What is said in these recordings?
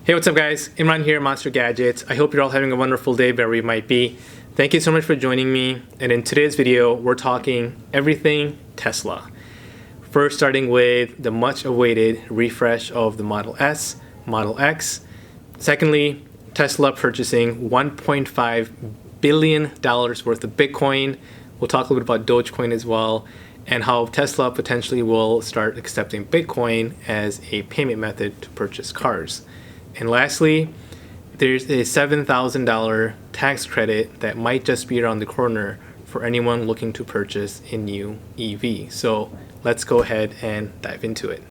Hey, what's up guys? Imran here, Monster Gadgets. I hope you're all having a wonderful day wherever you might be. Thank you so much for joining me. And in today's video, we're talking everything Tesla. First, starting with the much awaited refresh of the Model S, Model X. Secondly, Tesla purchasing $1.5 billion worth of Bitcoin. We'll talk a little bit about Dogecoin as well, and how Tesla potentially will start accepting Bitcoin as a payment method to purchase cars. And lastly, there's a $7,000 tax credit that might just be around the corner for anyone looking to purchase a new EV. So let's go ahead and dive into it.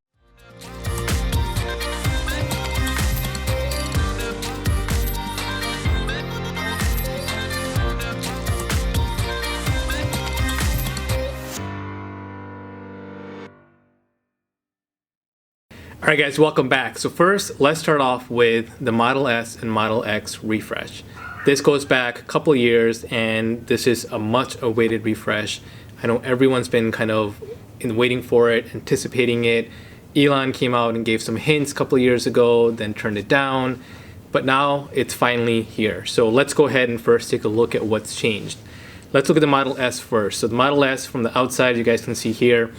Alright guys, welcome back. So first, let's start off with the Model S and Model X refresh. This goes back a couple of years, and this is a much awaited refresh. I know everyone's been kind of waiting for it, anticipating it. Elon came out and gave some hints a couple of years ago, then turned it down. But now it's finally here. So let's go ahead and first take a look at what's changed. Let's look at the Model S first. So the Model S from the outside, you guys can see here,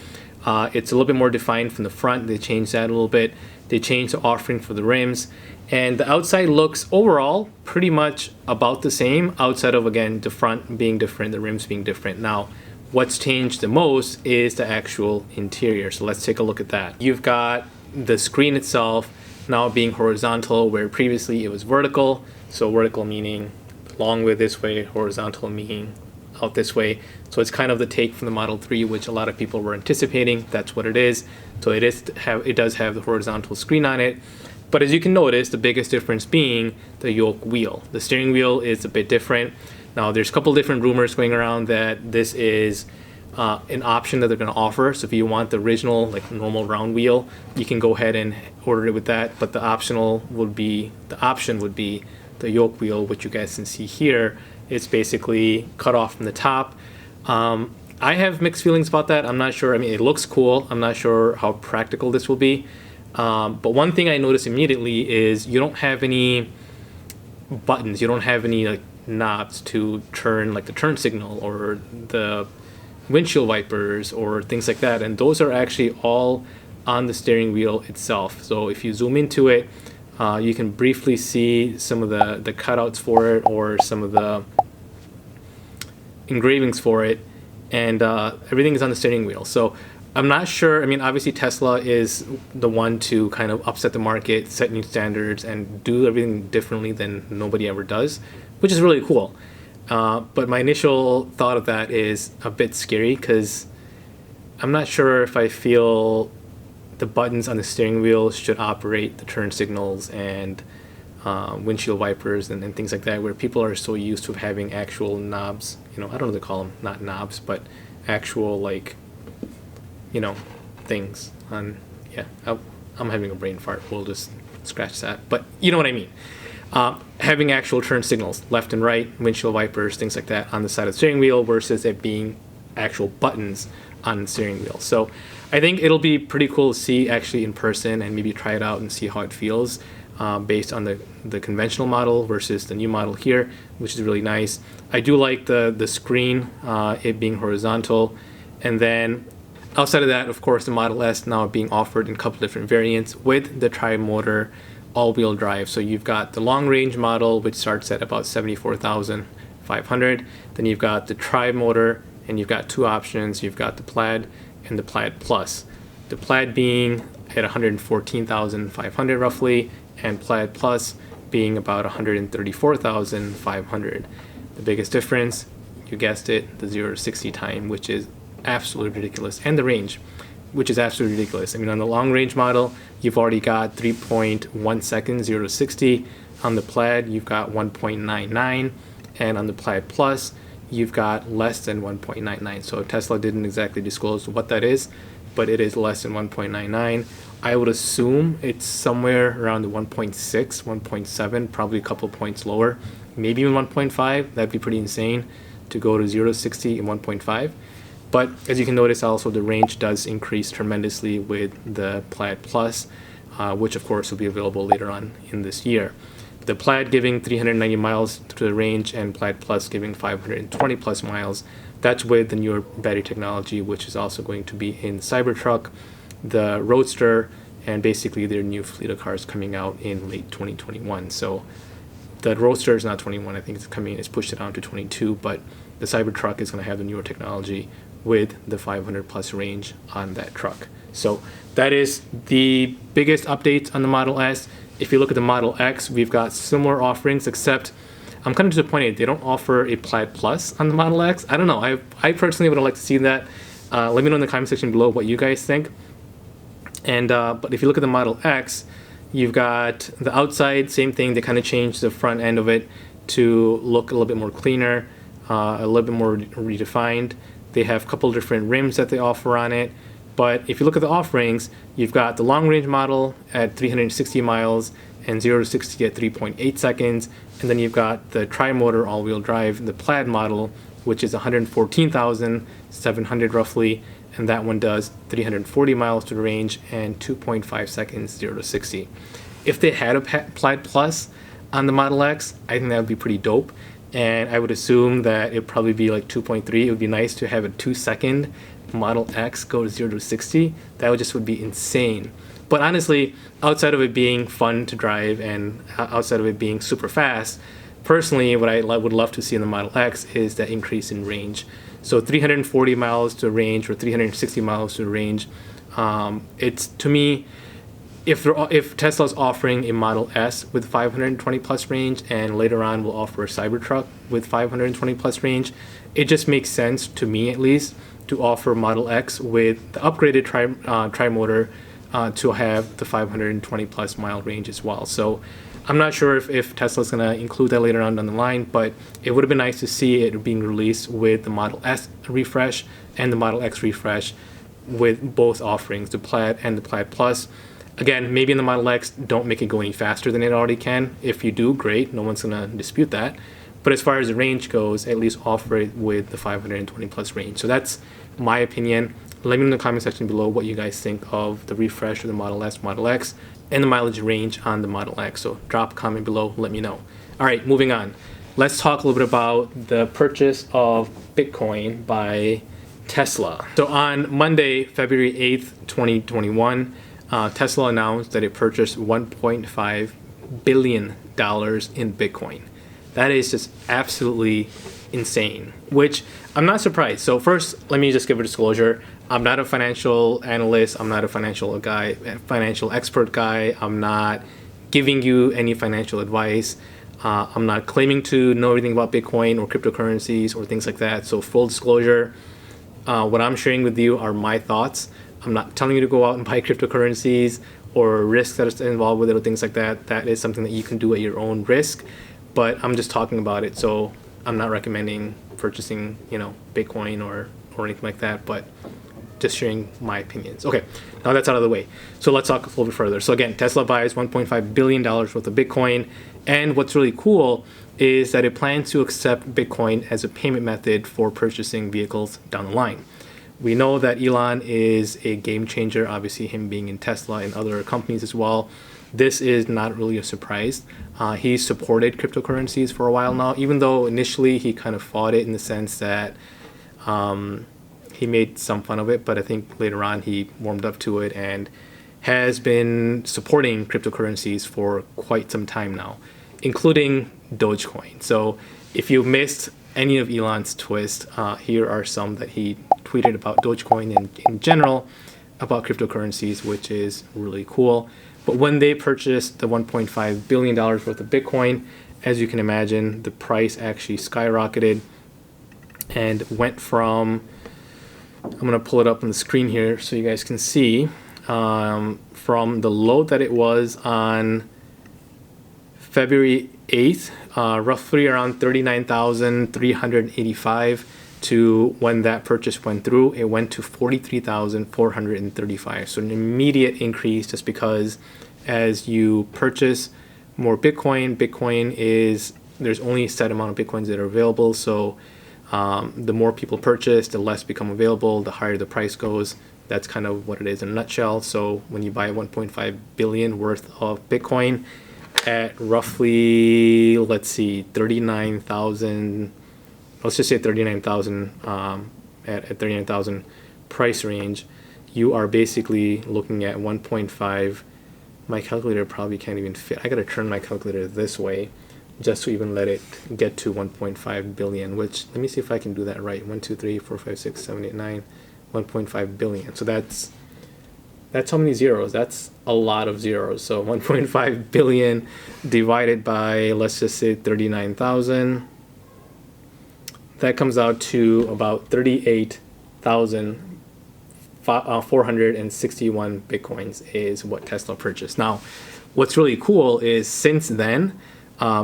it's a little bit more defined from the front. They changed that a little bit. They changed the offering for the rims. And the outside looks overall pretty much about the same, outside of, again, the front being different, the rims being different. Now, what's changed the most is the actual interior. So let's take a look at that. You've got the screen itself now being horizontal, where previously it was vertical. So vertical meaning long way this way, horizontal meaning out this way. So it's kind of the take from the Model 3, which a lot of people were anticipating. That's what it is. So it does have the horizontal screen on it. But as you can notice, the biggest difference being the yoke wheel. The steering wheel is a bit different. Now there's a couple different rumors going around that this is an option that they're going to offer. So if you want the original, like normal round wheel, you can go ahead and order it with that. But the option would be the yoke wheel, which you guys can see here. It's basically cut off from the top. I have mixed feelings about that. I'm not sure. I mean, it looks cool. I'm not sure how practical this will be. But one thing I noticed immediately is you don't have any buttons. You don't have any like knobs to turn, like the turn signal or the windshield wipers or things like that. And those are actually all on the steering wheel itself. So if you zoom into it, you can briefly see some of the cutouts for it, or some of the engravings for it, and everything is on the steering wheel. So I'm not sure. I mean, obviously Tesla is the one to kind of upset the market, set new standards, and do everything differently than nobody ever does, which is really cool. But my initial thought of that is a bit scary, because I'm not sure if I feel the buttons on the steering wheel should operate the turn signals and windshield wipers and things like that, where people are so used to having actual knobs. I don't know what to call them, not knobs, but actual, like, things on. Yeah, I'm having a brain fart. We'll just scratch that. But you know what I mean. Having actual turn signals, left and right, windshield wipers, things like that on the side of the steering wheel, versus it being actual buttons on the steering wheel. So I think it'll be pretty cool to see actually in person, and maybe try it out and see how it feels based on the conventional model versus the new model here, which is really nice. I do like the screen, it being horizontal. And then outside of that, of course, the Model S now being offered in a couple different variants with the tri-motor all-wheel drive. So you've got the long-range model, which starts at about $74,500. Then you've got the tri-motor, and you've got two options. You've got the Plaid and the Plaid Plus. The Plaid being at $114,500 roughly, and Plaid Plus being about $134,500. The biggest difference, you guessed it, the 0 to 60 time, which is absolutely ridiculous, and the range, which is absolutely ridiculous. I mean, on the long range model, you've already got 3.1 seconds, 0 to 60. On the Plaid, you've got 1.99, and on the Plaid Plus, you've got less than 1.99. So Tesla didn't exactly disclose what that is, but it is less than 1.99. I would assume it's somewhere around the 1.6, 1.7, probably a couple points lower, maybe even 1.5. That'd be pretty insane to go to 0 to 60 in 1.5. But as you can notice, also the range does increase tremendously with the Plaid Plus. which of course will be available later on in this year. The Plaid giving 390 miles to the range and Plaid Plus giving 520 plus miles. That's with the newer battery technology, which is also going to be in Cybertruck, the Roadster, and basically their new fleet of cars coming out in late 2021. So the Roadster is not 21. I think it's pushed it down to 22, but the Cybertruck is going to have the newer technology with the 500 plus range on that truck. So that is the biggest update on the Model S. If you look at the Model X, we've got similar offerings, except I'm kind of disappointed they don't offer a Plaid Plus on the Model X. I don't know. I personally would have liked to see that. Let me know in the comment section below what you guys think. And but if you look at the Model X, you've got the outside, same thing. They kind of changed the front end of it to look a little bit more cleaner, a little bit more redefined. They have a couple different rims that they offer on it. But if you look at the offerings, you've got the long range model at 360 miles and 0 to 60 at 3.8 seconds. And then you've got the tri-motor all-wheel drive, the Plaid model, which is 114,700 roughly. And that one does 340 miles to the range and 2.5 seconds, 0 to 60. If they had a Plaid Plus on the Model X, I think that would be pretty dope. And I would assume that it'd probably be like 2.3. It would be nice to have a 2-second Model X go to 0 to 60. That would be insane. But honestly, outside of it being fun to drive and outside of it being super fast, personally, what I would love to see in the Model X is that increase in range. So 340 miles to range or 360 miles to range. It's, to me, if Tesla's offering a Model S with 520 plus range and later on will offer a Cybertruck with 520 plus range, it just makes sense to me at least to offer Model X with the upgraded tri-motor to have the 520 plus mile range as well. So I'm not sure if Tesla's going to include that later on down the line, but it would have been nice to see it being released with the Model S refresh and the Model X refresh with both offerings, the Plaid and the Plaid Plus. Again, maybe in the Model X, don't make it go any faster than it already can. If you do, great. No one's going to dispute that. But as far as the range goes, at least offer it with the 520 plus range. So that's my opinion. Let me know in the comment section below what you guys think of the refresh of the Model S, Model X, and the mileage range on the Model X. So drop a comment below, let me know. All right, moving on. Let's talk a little bit about the purchase of Bitcoin by Tesla. So on Monday, February 8th, 2021, Tesla announced that it purchased $1.5 billion in Bitcoin. That is just absolutely insane, which I'm not surprised. So first, let me just give a disclosure. I'm not a financial analyst. I'm not a financial expert guy. I'm not giving you any financial advice. I'm not claiming to know everything about Bitcoin or cryptocurrencies or things like that. So full disclosure, what I'm sharing with you are my thoughts. I'm not telling you to go out and buy cryptocurrencies or risks that are involved with it or things like that. That is something that you can do at your own risk. But I'm just talking about it. So I'm not recommending purchasing, Bitcoin or anything like that, but just sharing my opinions. Okay, now that's out of the way. So let's talk a little bit further. So again, Tesla buys $1.5 billion worth of Bitcoin. And what's really cool is that it plans to accept Bitcoin as a payment method for purchasing vehicles down the line. We know that Elon is a game changer, obviously him being in Tesla and other companies as well. This is not really a surprise. He's supported cryptocurrencies for a while now, even though initially he kind of fought it in the sense that he made some fun of it, but I think later on he warmed up to it and has been supporting cryptocurrencies for quite some time now, including Dogecoin. So if you missed any of Elon's twists, here are some that he tweeted about Dogecoin and in general about cryptocurrencies, which is really cool. But when they purchased the $1.5 billion worth of Bitcoin, as you can imagine, the price actually skyrocketed and went from, I'm going to pull it up on the screen here so you guys can see, from the low that it was on February 8th, roughly around 39,385, to when that purchase went through, it went to 43,435. So an immediate increase just because as you purchase more Bitcoin, there's only a set amount of Bitcoins that are available. So the more people purchase, the less become available, the higher the price goes. That's kind of what it is in a nutshell. So when you buy 1.5 billion worth of Bitcoin at roughly, let's see, 39,000, let's just say 39,000, at 39,000 price range, you are basically looking at 1.5. My calculator probably can't even fit. I gotta turn my calculator this way just to even let it get to 1.5 billion, which, let me see if I can do that right. 1, 2, 3, 4, 5, 6, 7, 8, 9, 1.5 billion. So that's how many zeros? That's a lot of zeros. So 1.5 billion divided by, let's just say 39,000. That comes out to about 38,461 Bitcoins is what Tesla purchased. Now, what's really cool is since then,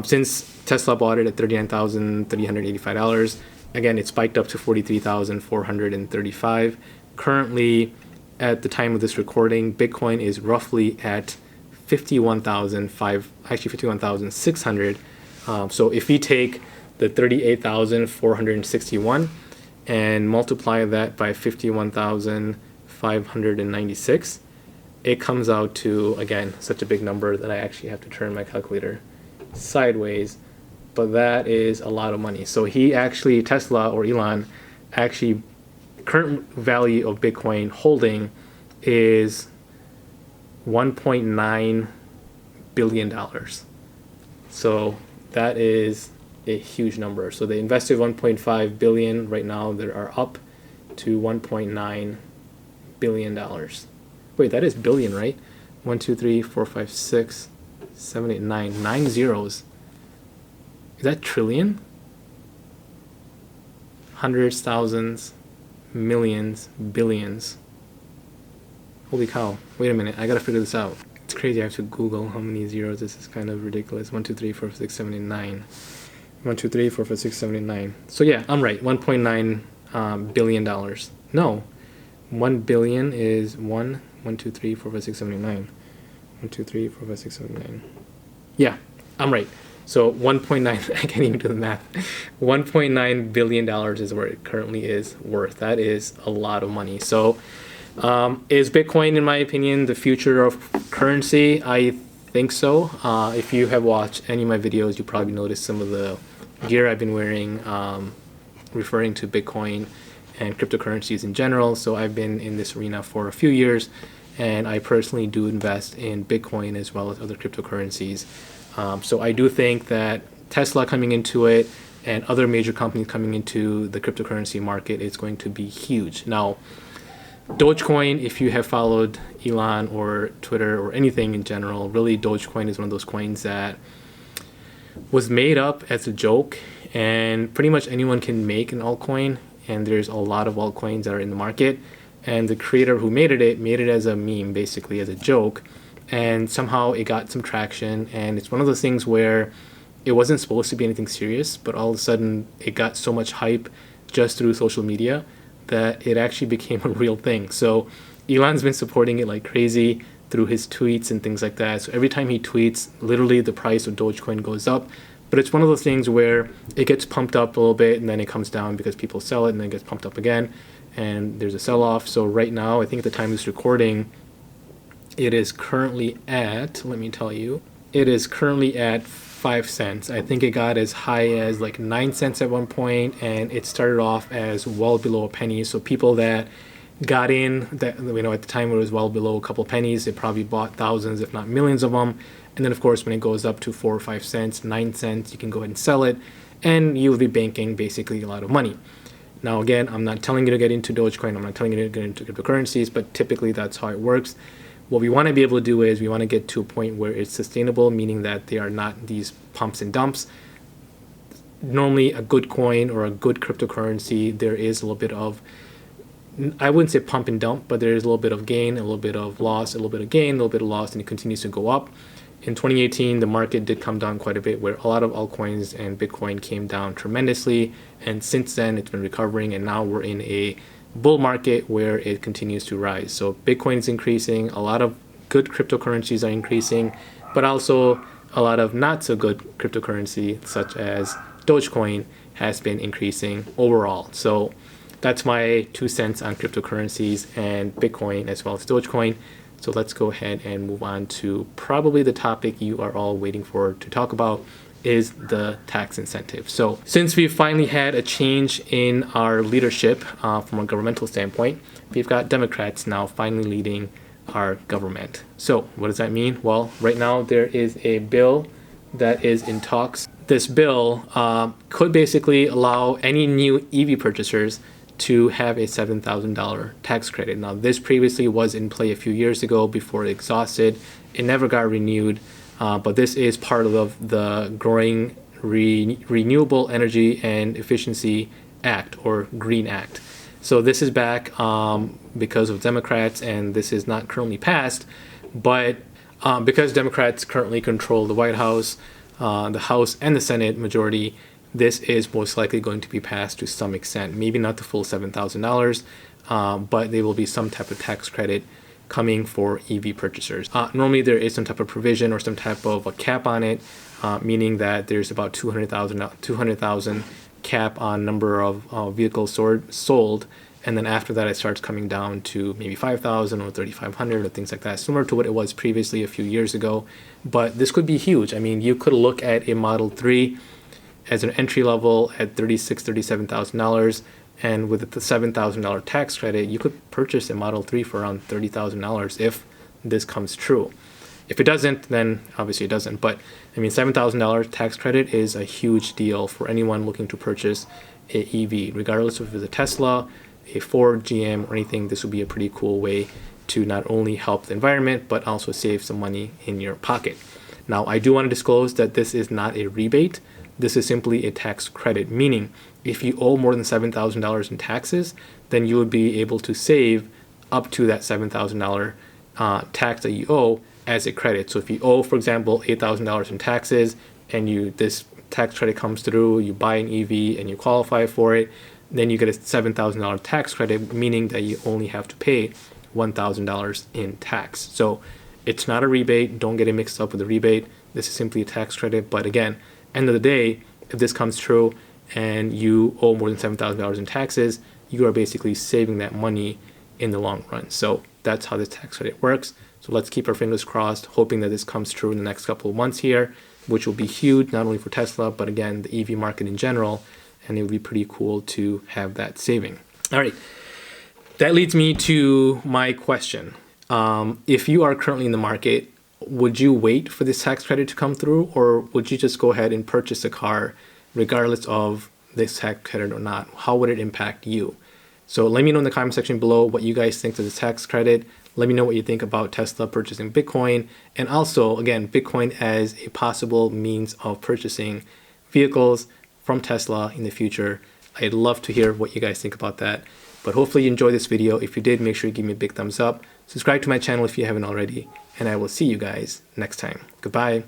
since Tesla bought it at $39,385, again, it spiked up to $43,435. Currently, at the time of this recording, Bitcoin is roughly at 51,600. So if we take the 38,461 and multiply that by 51,596, it comes out to, again, such a big number that I actually have to turn my calculator sideways, but that is a lot of money. So he actually, Tesla or Elon, actually, current value of Bitcoin holding is $1.9 billion. So that is a huge number. So they invested 1.5 billion. Right now they are up to $1.9 billion. Wait, that is billion, right? 1, 2, 3, 4, 5, 6, 7, 8, 9. 9 zeros. Is that trillion? Hundreds, thousands, millions, billions. Holy cow. Wait a minute. I gotta figure this out. It's crazy. I have to Google how many zeros. This is kind of ridiculous. 1, 2, 3, 4, 5, 6, 7, 8, 9. 1, 2, 3, 4, 5, 6, 7, 8, 9. So yeah, I'm right. $1.9 billion. No. 1 billion is 1, 2, 3, 4, 5, 6, 7, 8, 9. 1, 2, 3, 4, 5, 6, 7, 9. Yeah, I'm right. So 1.9, I can't even do the math. $1.9 billion is where it currently is worth. That is a lot of money. So is Bitcoin, in my opinion, the future of currency? I think so. If you have watched any of my videos, you probably noticed some of the gear I've been wearing, referring to Bitcoin and cryptocurrencies in general. So I've been in this arena for a few years, and I personally do invest in Bitcoin as well as other cryptocurrencies. So I do think that Tesla coming into it and other major companies coming into the cryptocurrency market is going to be huge. Now, Dogecoin, if you have followed Elon or Twitter or anything in general, really Dogecoin is one of those coins that was made up as a joke, and pretty much anyone can make an altcoin, and there's a lot of altcoins that are in the market, and the creator who made it as a meme, basically as a joke, and somehow it got some traction, and it's one of those things where it wasn't supposed to be anything serious, but all of a sudden it got so much hype just through social media that it actually became a real thing. So Elon's been supporting it like crazy through his tweets and things like that. So every time he tweets, literally the price of Dogecoin goes up. But it's one of those things where it gets pumped up a little bit and then it comes down because people sell it, and then it gets pumped up again and there's a sell-off. So right now, I think at the time of this recording, it is currently at, let me tell you, it is currently at 5 cents. I think it got as high as like 9 cents at one point, and it started off as well below a penny. So people that got in, that, you know, at the time it was well below a couple pennies, they probably bought thousands, if not millions of them. And then of course, when it goes up to 4 or 5 cents, 9 cents, you can go ahead and sell it, and you'll be banking basically a lot of money. Now again, I'm not telling you to get into Dogecoin, I'm not telling you to get into cryptocurrencies, but typically that's how it works. What we want to be able to do is we want to get to a point where it's sustainable, meaning that they are not these pumps and dumps. Normally a good coin or a good cryptocurrency, there is a little bit of, I wouldn't say pump and dump, but there is a little bit of gain, a little bit of loss, a little bit of gain, a little bit of loss, and it continues to go up. In 2018, the market did come down quite a bit, where a lot of altcoins and Bitcoin came down tremendously, and since then it's been recovering, and now we're in a bull market where it continues to rise. So Bitcoin is increasing, a lot of good cryptocurrencies are increasing, but also a lot of not so good cryptocurrency such as Dogecoin has been increasing overall. So that's my 2 cents on cryptocurrencies and Bitcoin as well as Dogecoin. So let's go ahead and move on to probably the topic you are all waiting for to talk about, is the tax incentive. So since we've finally had a change in our leadership from a governmental standpoint, we've got Democrats now finally leading our government. So what does that mean? Well, right now there is a bill that is in talks. This bill could basically allow any new EV purchasers to have a $7,000 tax credit. Now, this previously was in play a few years ago before it exhausted. It never got renewed, but this is part of the growing Renewable Energy and Efficiency Act, or GREEN Act. So this is back because of Democrats, and this is not currently passed, but because Democrats currently control the White House, the House and the Senate majority, this is most likely going to be passed to some extent. Maybe not the full $7,000, but there will be some type of tax credit coming for EV purchasers. Normally there is some type of provision or some type of a cap on it, meaning that there's about 200,000 cap on number of vehicles sold, and then after that it starts coming down to maybe 5,000 or 3,500 or things like that, similar to what it was previously a few years ago. But this could be huge. I mean, you could look at a Model 3 as an entry level at $36,000, $37,000, and with the $7,000 tax credit, you could purchase a Model 3 for around $30,000 if this comes true. If it doesn't, then obviously it doesn't. But I mean, $7,000 tax credit is a huge deal for anyone looking to purchase a EV, regardless if it's a Tesla, a Ford, GM, or anything. This would be a pretty cool way to not only help the environment, but also save some money in your pocket. Now, I do want to disclose that this is not a rebate. This is simply a tax credit, meaning if you owe more than $7,000 in taxes, then you would be able to save up to that $7,000 tax that you owe as a credit. So if you owe, for example, $8,000 in taxes, and this tax credit comes through, you buy an EV and you qualify for it, then you get a $7,000 tax credit, meaning that you only have to pay $1,000 in tax. So it's not a rebate. Don't get it mixed up with a rebate. This is simply a tax credit. But again, end of the day, if this comes true and you owe more than $7,000 in taxes, you are basically saving that money in the long run. So that's how this tax credit works. So let's keep our fingers crossed, hoping that this comes true in the next couple of months here, which will be huge, not only for Tesla, but again, the EV market in general. And it would be pretty cool to have that saving. All right, that leads me to my question. If you are currently in the market, would you wait for this tax credit to come through, or would you just go ahead and purchase a car regardless of this tax credit or not? How would it impact you? So let me know in the comment section below what you guys think of this tax credit. Let me know what you think about Tesla purchasing Bitcoin, and also, again, Bitcoin as a possible means of purchasing vehicles from Tesla in the future. I'd love to hear what you guys think about that. But hopefully you enjoyed this video. If you did, make sure you give me a big thumbs up. Subscribe to my channel if you haven't already, and I will see you guys next time. Goodbye.